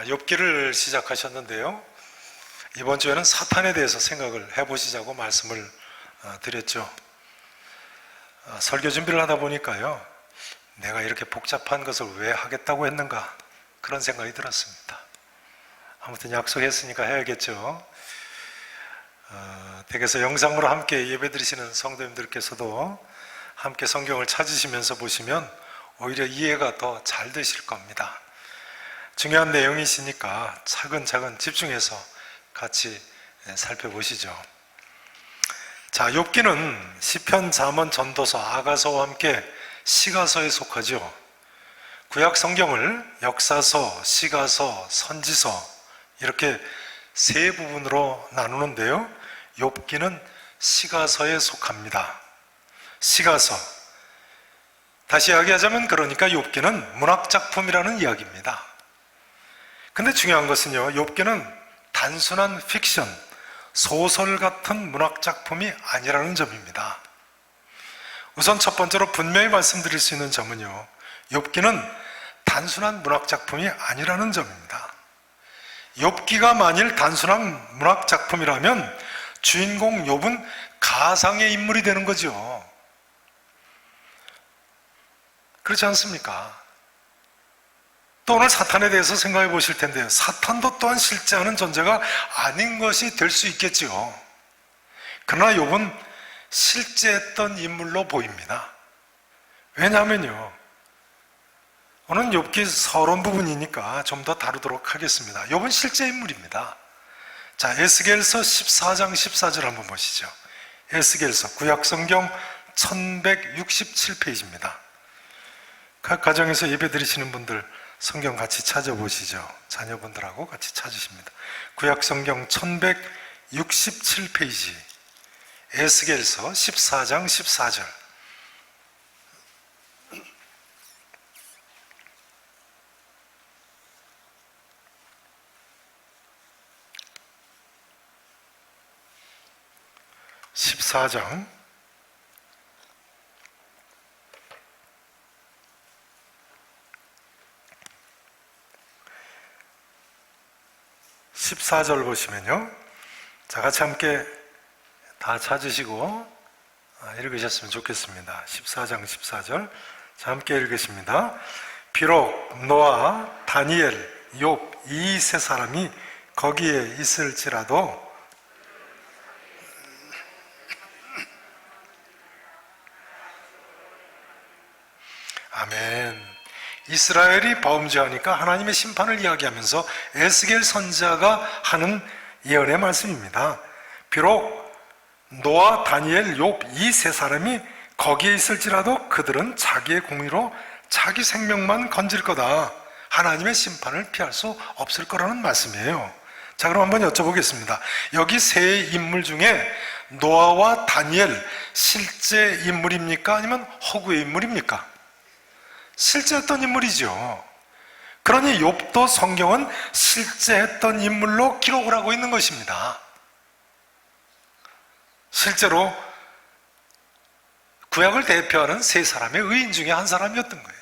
욥기를 시작하셨는데요. 이번 주에는 사탄에 대해서 생각을 해보시자고 말씀을 드렸죠. 설교 준비를 하다 보니까요, 내가 이렇게 복잡한 것을 왜 하겠다고 했는가, 그런 생각이 들었습니다. 아무튼 약속했으니까 해야겠죠. 댁에서 영상으로 함께 예배 드리시는 성도님들께서도 함께 성경을 찾으시면서 보시면 오히려 이해가 더 잘 되실 겁니다. 중요한 내용이시니까 차근차근 집중해서 같이 살펴보시죠. 자, 욥기는 시편, 잠언, 전도서, 아가서와 함께 시가서에 속하죠. 구약 성경을 역사서, 시가서, 선지서 이렇게 세 부분으로 나누는데요, 욥기는 시가서에 속합니다. 시가서, 다시 이야기하자면 그러니까 욥기는 문학작품이라는 이야기입니다. 근데 중요한 것은요, 욥기는 단순한 픽션, 소설 같은 문학작품이 아니라는 점입니다. 우선 첫 번째로 분명히 말씀드릴 수 있는 점은요, 욥기는 단순한 문학작품이 아니라는 점입니다. 욥기가 만일 단순한 문학작품이라면 주인공 욥은 가상의 인물이 되는 거죠. 그렇지 않습니까? 또 오늘 사탄에 대해서 생각해 보실 텐데요, 사탄도 또한 실제하는 존재가 아닌 것이 될 수 있겠죠. 그러나 욥은 실제했던 인물로 보입니다. 왜냐하면요, 오늘 욥기 서론 부분이니까 좀 더 다루도록 하겠습니다. 욥은 실제 인물입니다. 자, 에스겔서 14장 14절 한번 보시죠. 에스겔서 구약성경 1167페이지입니다. 각 가정에서 예배 드리시는 분들 성경 같이 찾아보시죠. 자녀분들하고 같이 찾으십니다. 구약성경 1167페이지 에스겔서 14장 14절. (14장) 14절 보시면요, 자, 같이 함께 다 찾으시고 읽으셨으면 좋겠습니다. 14장 14절, 자, 함께 읽으십니다. 비록 노아, 다니엘, 욥 이 세 사람이 거기에 있을지라도 아멘. 이스라엘이 범죄하니까 하나님의 심판을 이야기하면서 에스겔 선지자가 하는 예언의 말씀입니다. 비록 노아, 다니엘, 욥 이 세 사람이 거기에 있을지라도 그들은 자기의 공의로 자기 생명만 건질 거다. 하나님의 심판을 피할 수 없을 거라는 말씀이에요. 자, 그럼 한번 여쭤보겠습니다. 여기 세 인물 중에 노아와 다니엘 실제 인물입니까? 아니면 허구의 인물입니까? 실제 했던 인물이죠. 그러니 욥도 성경은 실제 했던 인물로 기록을 하고 있는 것입니다. 실제로 구약을 대표하는 세 사람의 의인 중에 한 사람이었던 거예요.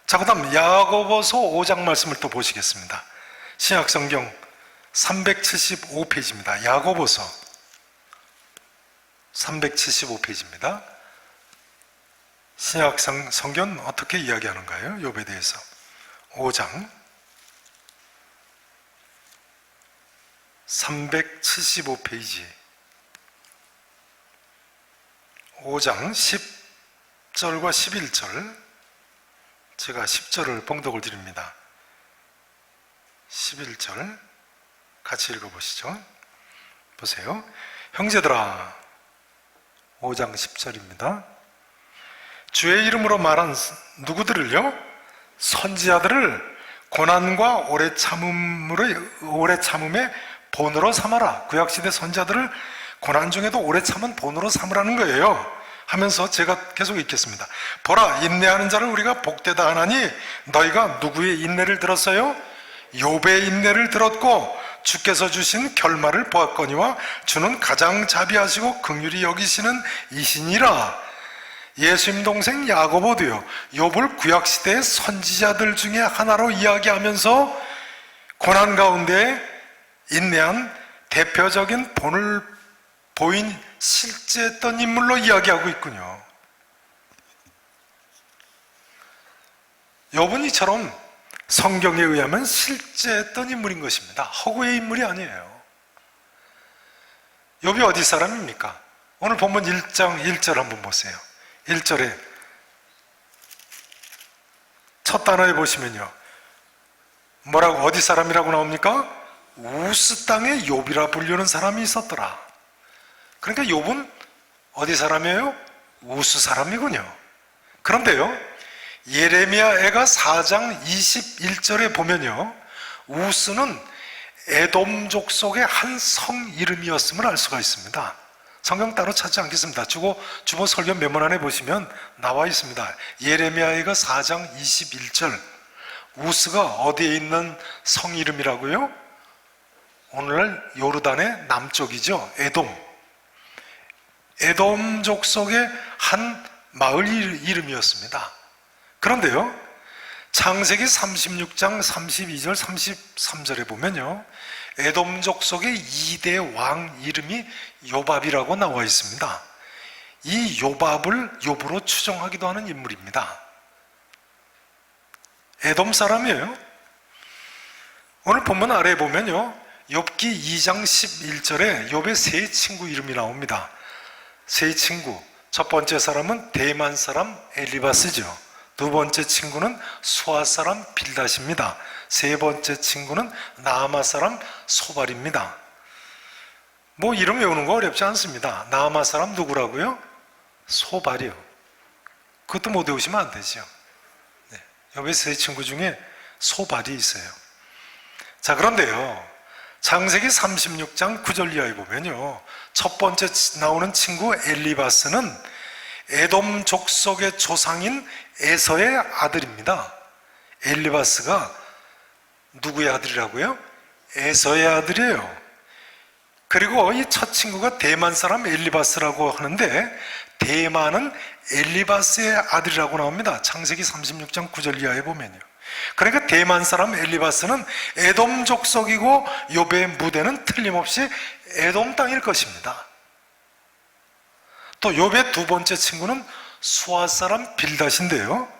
자, 그 다음 야고보서 5장 말씀을 또 보시겠습니다. 신약성경 375페이지입니다. 야고보서 375페이지입니다. 신약 성경은 어떻게 이야기하는가요? 욥에 대해서. 5장 375페이지 5장 10절과 11절, 제가 10절을 봉독을 드립니다. 11절 같이 읽어보시죠. 보세요. 형제들아, 5장 10절입니다. 주의 이름으로 말한 누구들을요? 선지자들을 고난과 오래 참음의 본으로 삼아라. 구약시대 선지자들을 고난 중에도 오래 참은 본으로 삼으라는 거예요. 하면서 제가 계속 읽겠습니다. 보라, 인내하는 자를 우리가 복되다 하나니 너희가 누구의 인내를 들었어요? 욥의 인내를 들었고 주께서 주신 결말을 보았거니와 주는 가장 자비하시고 긍휼히 여기시는 이시니라. 예수님 동생 야고보도요, 욥을 구약시대의 선지자들 중에 하나로 이야기하면서 고난 가운데 인내한 대표적인 본을 보인 실제했던 인물로 이야기하고 있군요. 욥은 이처럼 성경에 의하면 실제했던 인물인 것입니다. 허구의 인물이 아니에요. 욥이 어디 사람입니까? 오늘 본문 1장 1절 한번 보세요. 1절에 첫 단어에 보시면요, 뭐라고, 어디 사람이라고 나옵니까? 우스 땅에 욥이라 불리는 사람이 있었더라. 그러니까 욥은 어디 사람이에요? 우스 사람이군요. 그런데요, 예레미야애가 4장 21절에 보면요, 우스는 에돔 족속의 한 성 이름이었음을 알 수가 있습니다. 성경 따로 찾지 않겠습니다. 주보 설교 메모란에 보시면 나와 있습니다. 예레미야애가 4장 21절, 우스가 어디에 있는 성 이름이라고요? 오늘날 요르단의 남쪽이죠. 에돔 족속의 한 마을 이름이었습니다. 그런데요, 창세기 36장 32절 33절에 보면요, 에돔 족속의 2대 왕 이름이 요밥이라고 나와 있습니다. 이 요밥을 욥으로 추정하기도 하는 인물입니다. 에돔 사람이에요. 오늘 본문 아래에 보면요, 욥기 2장 11절에 욥의 세 친구 이름이 나옵니다. 세 친구, 첫 번째 사람은 대만 사람 엘리바스죠. 두 번째 친구는 수아 사람 빌닷입니다. 세 번째 친구는 나아마 사람 소발입니다. 뭐 이름 외우는 거 어렵지 않습니다. 나아마 사람 누구라고요? 소발이요. 그것도 못 외우시면 안 되죠. 네. 욥의 세 친구 중에 소발이 있어요. 자, 그런데요, 창세기 36장 9절 이하에 보면요, 첫 번째 나오는 친구 엘리바스는 에돔 족속의 조상인 에서의 아들입니다. 엘리바스가 누구의 아들이라고요? 에서의 아들이에요. 그리고 이 첫 친구가 대만 사람 엘리바스라고 하는데, 대만은 엘리바스의 아들이라고 나옵니다. 창세기 36장 9절 이하에 보면요. 그러니까 대만 사람 엘리바스는 에돔 족속이고 욥의 무대는 틀림없이 에돔 땅일 것입니다. 또 욥의 두 번째 친구는 수아 사람 빌닷인데요,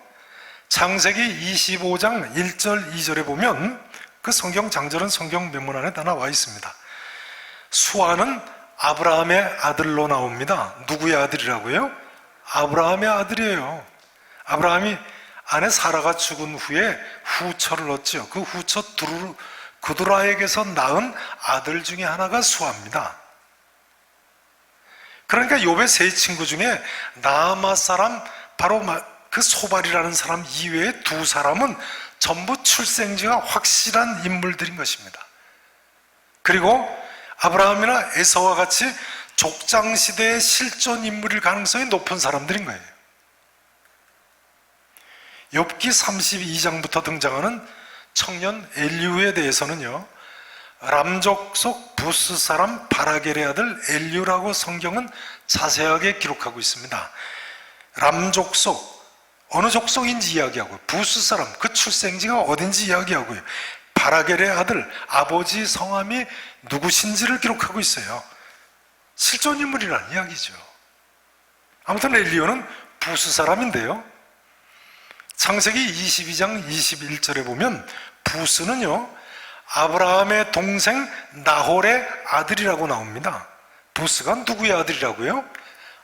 창세기 25장 1절 2절에 보면 그 성경 장절은 성경 메모란에 다 나와 있습니다. 수아는 아브라함의 아들로 나옵니다. 누구의 아들이라고요? 아브라함의 아들이에요. 아브라함이 아내 사라가 죽은 후에 후처를 얻죠. 그 후처 그두라에게서 낳은 아들 중에 하나가 수아입니다. 그러니까 욥의 세 친구 중에 나아마 사람, 바로 그 소발이라는 사람 이외의 두 사람은 전부 출생지가 확실한 인물들인 것입니다. 그리고 아브라함이나 에서와 같이 족장시대의 실존 인물일 가능성이 높은 사람들인 거예요. 욥기 32장부터 등장하는 청년 엘리후에 대해서는요, 람족속 부스 사람 바라겔의 아들 엘리후라고 성경은 자세하게 기록하고 있습니다. 람족속, 어느 족속인지 이야기하고요, 부스 사람, 그 출생지가 어딘지 이야기하고요, 바라겔의 아들, 아버지 성함이 누구신지를 기록하고 있어요. 실존 인물이라는 이야기죠. 아무튼 엘리후는 부스 사람인데요, 창세기 22장 21절에 보면 부스는요, 아브라함의 동생 나홀의 아들이라고 나옵니다. 부스가 누구의 아들이라고요?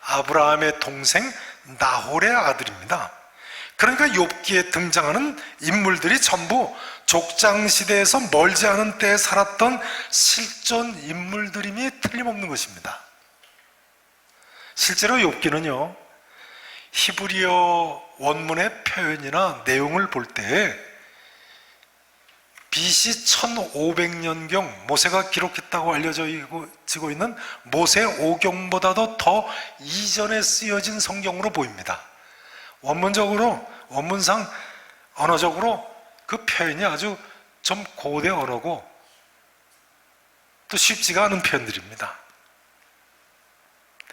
아브라함의 동생 나홀의 아들입니다. 그러니까 욥기에 등장하는 인물들이 전부 족장시대에서 멀지 않은 때에 살았던 실존 인물들임이 틀림없는 것입니다. 실제로 욥기는요, 히브리어 원문의 표현이나 내용을 볼 때 BC 1500년경 모세가 기록했다고 알려지고 있는 모세 오경보다도 더 이전에 쓰여진 성경으로 보입니다. 원문상 언어적으로 그 표현이 아주 좀 고대 언어고 또 쉽지가 않은 표현들입니다.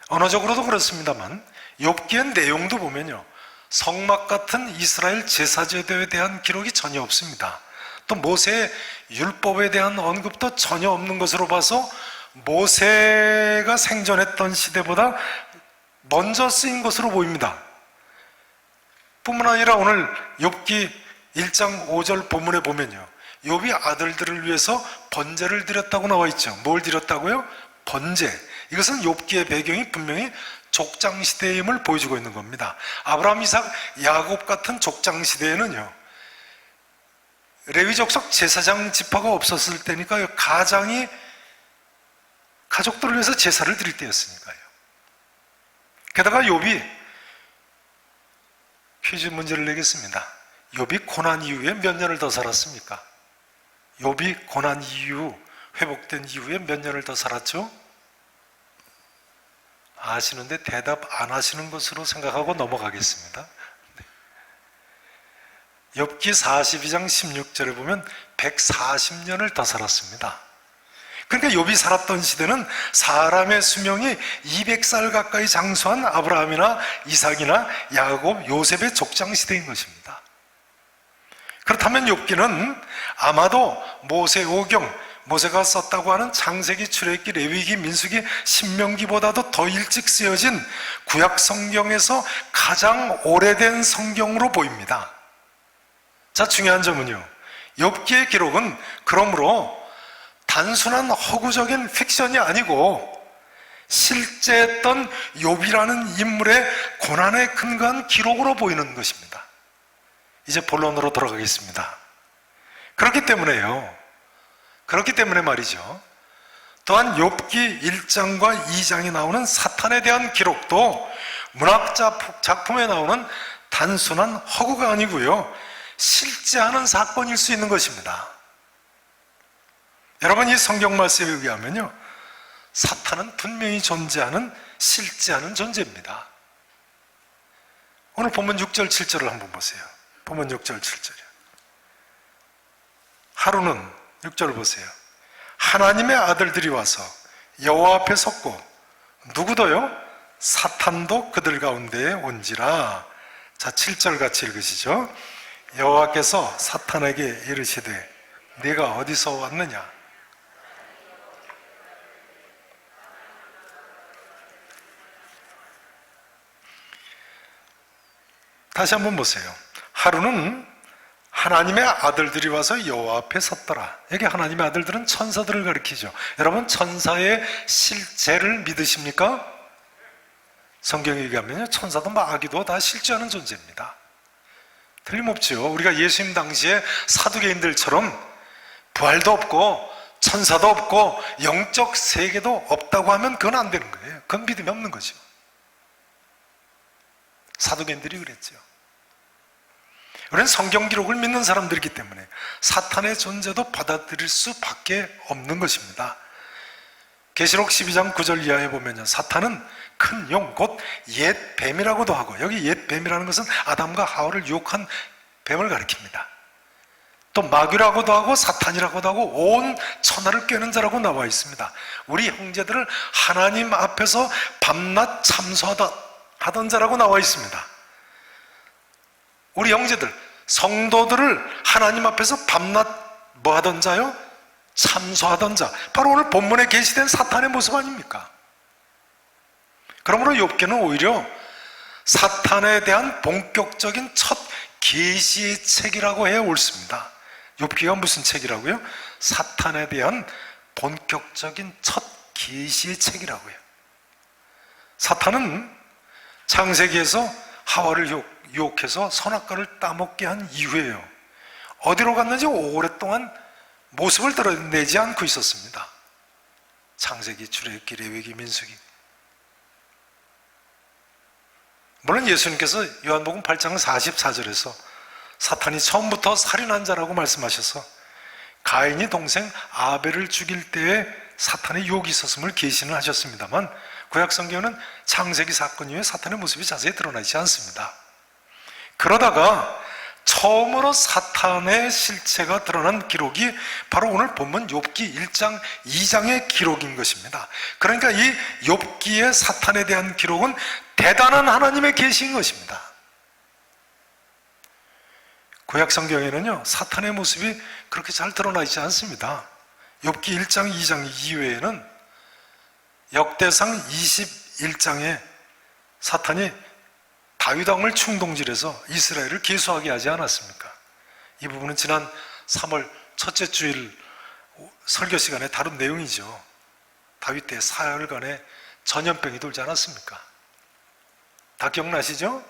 언어적으로도 그렇습니다만 욥기의 내용도 보면요, 성막 같은 이스라엘 제사제도에 대한 기록이 전혀 없습니다. 또 모세의 율법에 대한 언급도 전혀 없는 것으로 봐서 모세가 생존했던 시대보다 먼저 쓰인 것으로 보입니다. 뿐만 아니라 오늘 욥기 1장 5절 본문에 보면요, 욥이 아들들을 위해서 번제를 드렸다고 나와 있죠. 뭘 드렸다고요? 번제. 이것은 욥기의 배경이 분명히 족장시대임을 보여주고 있는 겁니다. 아브라함, 이삭, 야곱 같은 족장시대에는요, 레위족속 제사장 지파가 없었을 때니까요, 가장이 가족들을 위해서 제사를 드릴 때였으니까요. 게다가 욥이 퀴즈 문제를 내겠습니다. 욥이 고난 이후에 몇 년을 더 살았습니까? 욥이 고난 이후, 회복된 이후에 몇 년을 더 살았죠? 아시는데 대답 안 하시는 것으로 생각하고 넘어가겠습니다. 욥기 42장 16절에 보면 140년을 더 살았습니다. 그러니까 욥이 살았던 시대는 사람의 수명이 200살 가까이 장수한 아브라함이나 이삭이나 야곱, 요셉의 족장 시대인 것입니다. 그렇다면 욥기는 아마도 모세오경, 모세가 썼다고 하는 창세기, 출애굽기, 레위기, 민수기, 신명기보다도 더 일찍 쓰여진 구약 성경에서 가장 오래된 성경으로 보입니다. 자, 중요한 점은요, 욥기의 기록은 그러므로 단순한 허구적인 픽션이 아니고 실제했던 욥이라는 인물의 고난에 근거한 기록으로 보이는 것입니다. 이제 본론으로 돌아가겠습니다. 그렇기 때문에 말이죠, 또한 욥기 1장과 2장에 나오는 사탄에 대한 기록도 문학 작품에 나오는 단순한 허구가 아니고요, 실제하는 사건일 수 있는 것입니다. 여러분, 이 성경 말씀에 의하면요, 사탄은 분명히 존재하는, 실제하는 존재입니다. 오늘 본문 6절 7절을 한번 보세요. 본문 6절 7절이요. 하루는, 6절을 보세요, 하나님의 아들들이 와서 여호와 앞에 섰고 누구도요? 사탄도 그들 가운데에 온지라. 자, 7절 같이 읽으시죠. 여호와께서 사탄에게 이르시되 네가 어디서 왔느냐? 다시 한번 보세요. 하루는 하나님의 아들들이 와서 여호와 앞에 섰더라. 여기 하나님의 아들들은 천사들을 가리키죠. 여러분, 천사의 실제를 믿으십니까? 성경에 의하면 천사도 마귀도 다 실제하는 존재입니다. 틀림없죠. 우리가 예수님 당시에 사두개인들처럼 부활도 없고 천사도 없고 영적 세계도 없다고 하면 그건 안 되는 거예요. 그건 믿음이 없는 거죠. 사두개인들이 그랬죠. 우리는 성경 기록을 믿는 사람들이기 때문에 사탄의 존재도 받아들일 수밖에 없는 것입니다. 계시록 12장 9절 이하에 보면요, 사탄은 큰 용, 곧 옛 뱀이라고도 하고, 여기 옛 뱀이라는 것은 아담과 하와를 유혹한 뱀을 가리킵니다. 또 마귀라고도 하고 사탄이라고도 하고 온 천하를 꿰는 자라고 나와 있습니다. 우리 형제들을 하나님 앞에서 밤낮 참소하던 자라고 나와 있습니다. 우리 형제들, 성도들을 하나님 앞에서 밤낮 뭐 하던 자요? 참소하던 자. 바로 오늘 본문에 계시된 사탄의 모습 아닙니까? 그러므로 욥기는 오히려 사탄에 대한 본격적인 첫 계시의 책이라고 해야 옳습니다. 욥기가 무슨 책이라고요? 사탄에 대한 본격적인 첫 계시의 책이라고요. 사탄은 창세기에서 하와를 유혹해서 선악과를 따먹게 한 이후에요, 어디로 갔는지 오랫동안 모습을 드러내지 않고 있었습니다. 창세기, 출애굽기, 레위기, 민수기. 물론 예수님께서 요한복음 8장 44절에서 사탄이 처음부터 살인한 자라고 말씀하셔서 가인이 동생 아벨을 죽일 때에 사탄의 유혹이 있었음을 계시는 하셨습니다만, 구약 성경은 창세기 사건 이후에 사탄의 모습이 자세히 드러나지 않습니다. 그러다가 처음으로 사탄의 실체가 드러난 기록이 바로 오늘 본문 욥기 1장 2장의 기록인 것입니다. 그러니까 이 욥기의 사탄에 대한 기록은 대단한 하나님의 계시인 것입니다. 구약 성경에는요, 사탄의 모습이 그렇게 잘 드러나 있지 않습니다. 욥기 1장 2장 이외에는 역대상 21장에 사탄이 다윗 왕을 충동질해서 이스라엘을 계수하게 하지 않았습니까? 이 부분은 지난 3월 첫째 주일 설교 시간에 다룬 내용이죠. 다윗 때 사흘간에 전염병이 돌지 않았습니까? 다 기억나시죠?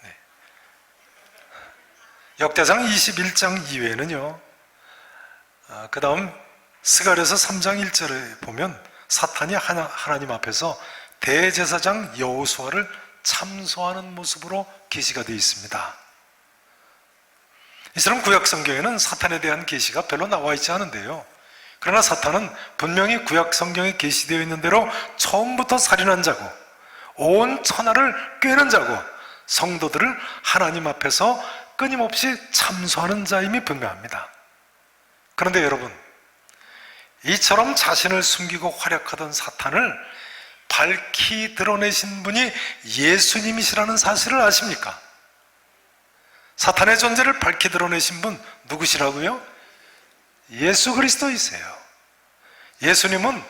네. 역대상 21장 이외에는요, 그 다음 스가랴서 3장 1절에 보면 사탄이 하나님 앞에서 대제사장 여호수아를 참소하는 모습으로 계시가 되어 있습니다. 이처럼 구약 성경에는 사탄에 대한 계시가 별로 나와 있지 않은데요, 그러나 사탄은 분명히 구약 성경에 계시되어 있는 대로 처음부터 살인한 자고 온 천하를 꿰는 자고 성도들을 하나님 앞에서 끊임없이 참소하는 자임이 분명합니다. 그런데 여러분, 이처럼 자신을 숨기고 활약하던 사탄을 밝히 드러내신 분이 예수님이시라는 사실을 아십니까? 사탄의 존재를 밝히 드러내신 분 누구시라고요? 예수 그리스도이세요. 예수님은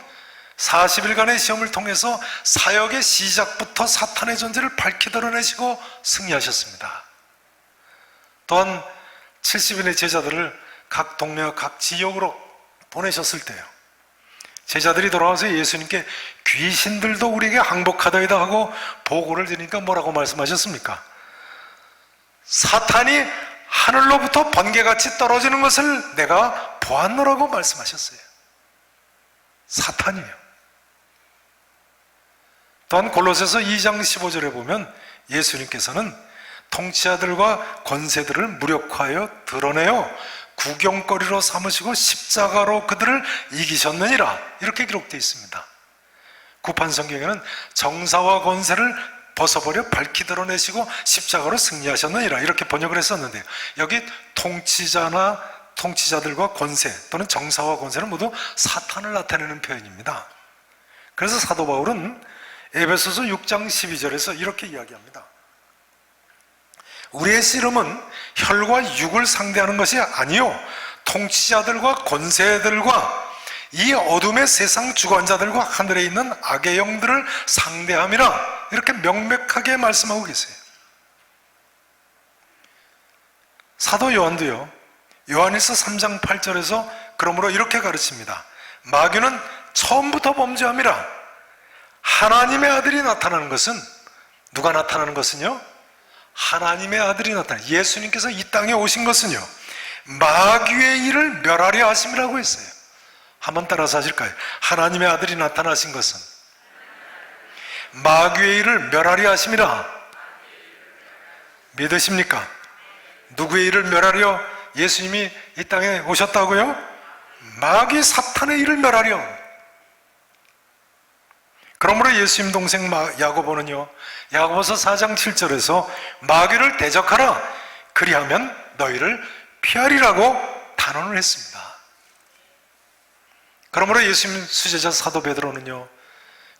40일간의 시험을 통해서 사역의 시작부터 사탄의 존재를 밝히 드러내시고 승리하셨습니다. 또한 70인의 제자들을 각 동네와 각 지역으로 보내셨을 때요, 제자들이 돌아와서 예수님께 귀신들도 우리에게 항복하다이다 하고 보고를 드리니까 뭐라고 말씀하셨습니까? 사탄이 하늘로부터 번개같이 떨어지는 것을 내가 보았노라고 말씀하셨어요. 사탄이에요. 또한 골로새서 2장 15절에 보면 예수님께서는 통치자들과 권세들을 무력화하여 드러내어 구경거리로 삼으시고 십자가로 그들을 이기셨느니라, 이렇게 기록되어 있습니다. 구판 성경에는 정사와 권세를 벗어버려 밝히 드러내시고 십자가로 승리하셨느니라, 이렇게 번역을 했었는데요, 여기 통치자나 통치자들과 권세 또는 정사와 권세는 모두 사탄을 나타내는 표현입니다. 그래서 사도 바울은 에베소서 6장 12절에서 이렇게 이야기합니다. 우리의 씨름은 혈과 육을 상대하는 것이 아니요 통치자들과 권세들과 이 어둠의 세상 주관자들과 하늘에 있는 악의 영들을 상대함이라, 이렇게 명백하게 말씀하고 계세요. 사도 요한도요, 요한일서 3장 8절에서 그러므로 이렇게 가르칩니다. 마귀는 처음부터 범죄함이라. 하나님의 아들이 나타나는 것은, 누가 나타나는 것은요? 하나님의 아들이 나타나, 예수님께서 이 땅에 오신 것은요, 마귀의 일을 멸하려 하심이라고 했어요. 한번 따라서 하실까요? 하나님의 아들이 나타나신 것은 마귀의 일을 멸하려 하심이라. 믿으십니까? 누구의 일을 멸하려 예수님이 이 땅에 오셨다고요? 마귀 사탄의 일을 멸하려. 그러므로 예수님 동생 야고보는요, 야고보서 4장 7절에서 마귀를 대적하라, 그리하면 너희를 피하리라고 단언을 했습니다. 그러므로 예수님 수제자 사도 베드로는요,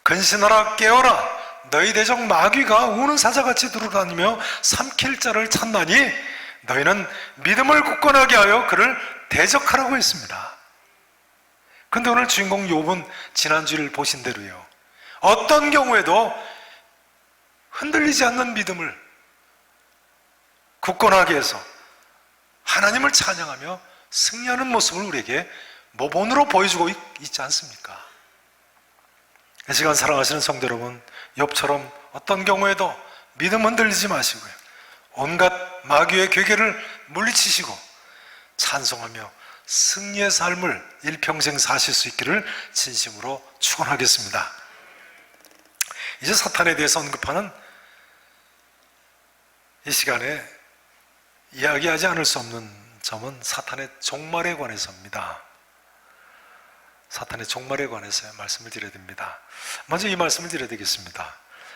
근신하라, 깨어라, 너희 대적 마귀가 우는 사자같이 두루다니며 삼킬 자를 찾나니 너희는 믿음을 굳건하게 하여 그를 대적하라고 했습니다. 그런데 오늘 주인공 욥은 지난주를 보신 대로요, 어떤 경우에도 흔들리지 않는 믿음을 굳건하게 해서 하나님을 찬양하며 승리하는 모습을 우리에게 모본으로 보여주고 있지 않습니까? 이 시간 사랑하시는 성도 여러분, 욥처럼 어떤 경우에도 믿음 흔들리지 마시고요, 온갖 마귀의 괴계를 물리치시고 찬송하며 승리의 삶을 일평생 사실 수 있기를 진심으로 축원하겠습니다. 이제 사탄에 대해서 언급하는 이 시간에 이야기하지 않을 수 없는 점은 사탄의 종말에 관해서입니다. 사탄의 종말에 관해서 말씀을 드려야 됩니다. 먼저 이 말씀을 드려야 되겠습니다.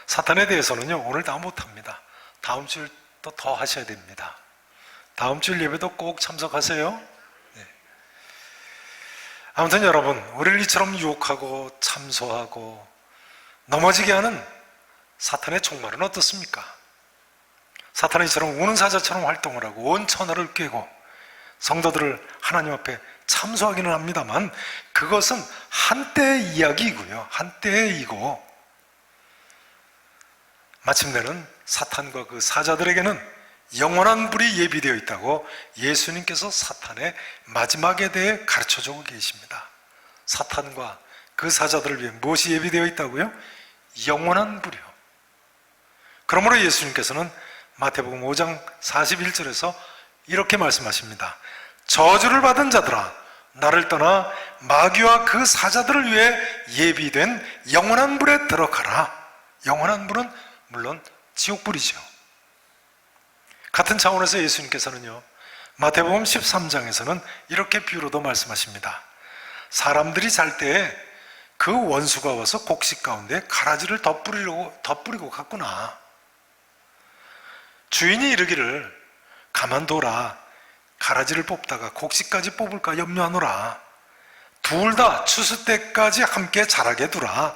사탄에 대해서는요, 오늘 다 못합니다. 다음 주에 또 더 하셔야 됩니다. 다음 주 예배도 꼭 참석하세요. 네. 아무튼 여러분, 우리를 이처럼 유혹하고 참소하고 넘어지게 하는 사탄의 종말은 어떻습니까? 사탄은 이처럼 우는 사자처럼 활동을 하고 온 천하를 꿰고 성도들을 하나님 앞에 참소하기는 합니다만, 그것은 한때의 이야기이고요, 한때의 이고, 마침내는 사탄과 그 사자들에게는 영원한 불이 예비되어 있다고 예수님께서 사탄의 마지막에 대해 가르쳐주고 계십니다. 사탄과 그 사자들을 위해 무엇이 예비되어 있다고요? 영원한 불이요. 그러므로 예수님께서는 마태복음 5장 41절에서 이렇게 말씀하십니다. 저주를 받은 자들아, 나를 떠나 마귀와 그 사자들을 위해 예비된 영원한 불에 들어가라. 영원한 불은 물론 지옥불이죠. 같은 차원에서 예수님께서는요, 마태복음 13장에서는 이렇게 비유로도 말씀하십니다. 사람들이 잘 때에 그 원수가 와서 곡식 가운데 가라지를 덧뿌리고 갔구나. 주인이 이르기를 가만둬라. 가라지를 뽑다가 곡식까지 뽑을까 염려하노라. 둘 다 추수 때까지 함께 자라게 두라.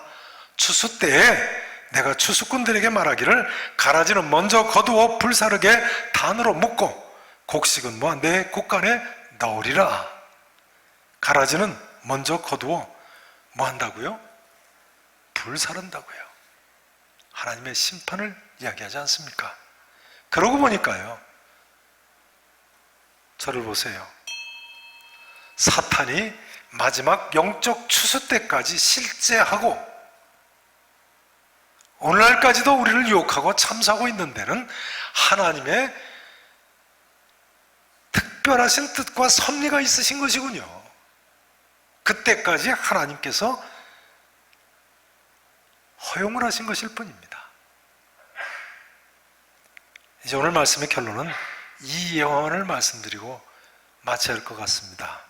추수 때에 내가 추수꾼들에게 말하기를 가라지는 먼저 거두어 불사르게 단으로 묶고 곡식은 내 곡간에 넣으리라. 가라지는 먼저 거두어 뭐 한다고요? 불사른다고요. 하나님의 심판을 이야기하지 않습니까? 그러고 보니까요, 저를 보세요. 사탄이 마지막 영적 추수 때까지 실제하고 오늘날까지도 우리를 유혹하고 참사하고 있는 데는 하나님의 특별하신 뜻과 섭리가 있으신 것이군요. 그때까지 하나님께서 허용을 하신 것일 뿐입니다. 이제 오늘 말씀의 결론은 이 예언을 말씀드리고 마쳐야 할 것 같습니다.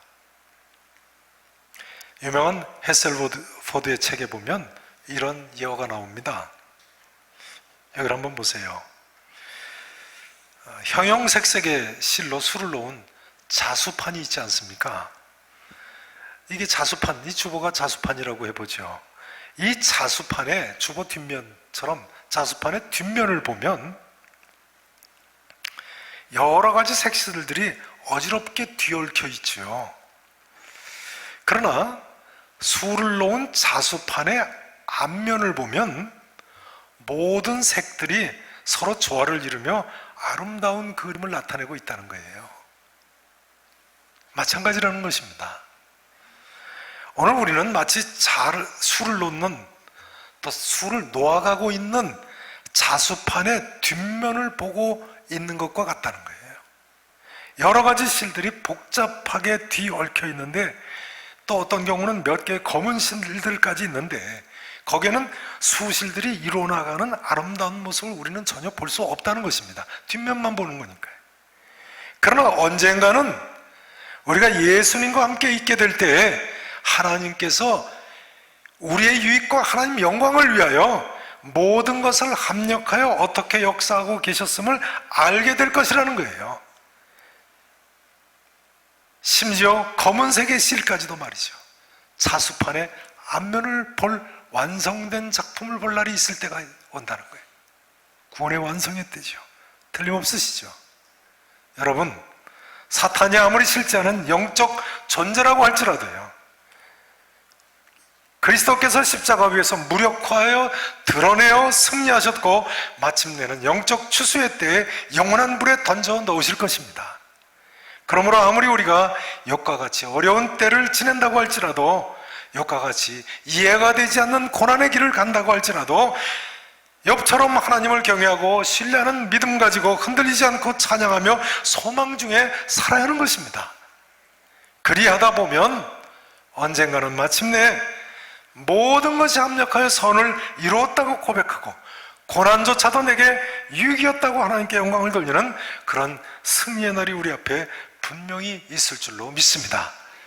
유명한 헤셀포드의 책에 보면 이런 예어가 나옵니다. 여기를 한번 보세요. 형형색색의 실로 술을 놓은 자수판이 있지 않습니까? 이게 자수판, 이 주보가 자수판이라고 해보죠. 이 자수판의 주보 뒷면처럼 자수판의 뒷면을 보면 여러 가지 색실들이 어지럽게 뒤얽혀 있죠. 그러나 술을 놓은 자수판의 앞면을 보면 모든 색들이 서로 조화를 이루며 아름다운 그림을 나타내고 있다는 거예요. 마찬가지라는 것입니다. 오늘 우리는 마치 술을 놓는, 또 술을 놓아가고 있는 자수판의 뒷면을 보고 있는 것과 같다는 거예요. 여러 가지 실들이 복잡하게 뒤얽혀 있는데, 또 어떤 경우는 몇 개의 검은 실들까지 있는데, 거기에는 수실들이 이루어나가는 아름다운 모습을 우리는 전혀 볼 수 없다는 것입니다. 뒷면만 보는 거니까요. 그러나 언젠가는 우리가 예수님과 함께 있게 될 때 하나님께서 우리의 유익과 하나님 영광을 위하여 모든 것을 합력하여 어떻게 역사하고 계셨음을 알게 될 것이라는 거예요. 심지어 검은색의 실까지도 말이죠. 자수판의 앞면을 볼 완성된 작품을 볼 날이 있을 때가 온다는 거예요. 구원의 완성의 때죠. 틀림없으시죠? 여러분, 사탄이 아무리 실제하는 영적 존재라고 할지라도요, 그리스도께서 십자가 위에서 무력화하여 드러내어 승리하셨고 마침내는 영적 추수의 때에 영원한 불에 던져 넣으실 것입니다. 그러므로 아무리 우리가 욕과 같이 어려운 때를 지낸다고 할지라도, 욕과 같이 이해가 되지 않는 고난의 길을 간다고 할지라도 욥처럼 하나님을 경외하고 신뢰하는 믿음 가지고 흔들리지 않고 찬양하며 소망 중에 살아야 하는 것입니다. 그리하다 보면 언젠가는 마침내 모든 것이 합력하여 선을 이루었다고 고백하고 고난조차도 내게 유익이었다고 하나님께 영광을 돌리는 그런 승리의 날이 우리 앞에 분명히 있을 줄로 믿습니다.